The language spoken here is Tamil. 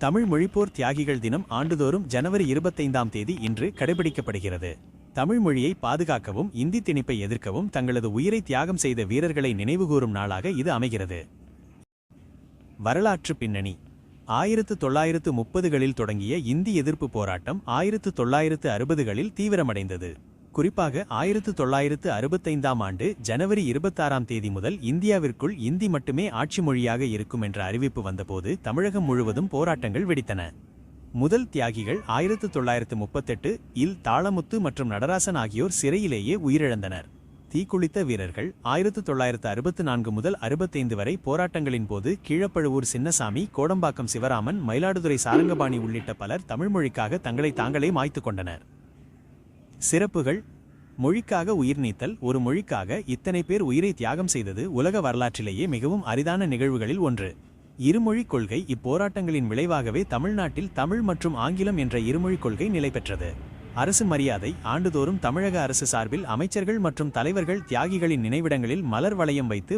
தமிழ் மொழிப்போர் தியாகிகள் தினம் ஆண்டுதோறும் ஜனவரி 25ஆம் தேதி இன்று கடைபிடிக்கப்படுகிறது. தமிழ் மொழியை பாதுகாக்கவும் இந்தி திணிப்பை எதிர்க்கவும் தங்களது உயிரை தியாகம் செய்த வீரர்களை நினைவுகூரும் நாளாக இது அமைகிறது. வரலாற்று பின்னணி 1930களில் தொடங்கிய இந்தி எதிர்ப்பு போராட்டம் 1960களில் தீவிரமடைந்தது. குறிப்பாக 1965ஆம் ஆண்டு ஜனவரி 26ஆம் தேதி முதல் இந்தியாவிற்குள் இந்தி மட்டுமே ஆட்சி மொழியாக இருக்கும் என்ற அறிவிப்பு வந்தபோது தமிழகம் முழுவதும் போராட்டங்கள் வெடித்தன. முதல் தியாகிகள் 1938இல் தாளமுத்து மற்றும் நடராசன் ஆகியோர் சிறையிலேயே உயிரிழந்தனர். தீக்குளித்த வீரர்கள் 1964 முதல் 65 வரை போராட்டங்களின் போது கீழப்பழுவூர் சின்னசாமி, கோடம்பாக்கம் சிவராமன், மயிலாடுதுறை சாரங்கபாணி உள்ளிட்ட பலர் தமிழ்மொழிக்காக தங்களை தாங்களே மாய்த்து கொண்டனர். சிறப்புகள்: மொழிக்காக உயிர்நீத்தல். ஒரு மொழிக்காக இத்தனை பேர் உயிரை தியாகம் செய்தது உலக வரலாற்றிலேயே மிகவும் அரிதான நிகழ்வுகளில் ஒன்று. இருமொழிக் கொள்கை. இப்போராட்டங்களின் விளைவாகவே தமிழ்நாட்டில் தமிழ் மற்றும் ஆங்கிலம் என்ற இருமொழிக் கொள்கை நிலை பெற்றது. அரசு மரியாதை. ஆண்டுதோறும் தமிழக அரசு சார்பில் அமைச்சர்கள் மற்றும் தலைவர்கள் தியாகிகளின் நினைவிடங்களில் மலர் வளையம் வைத்து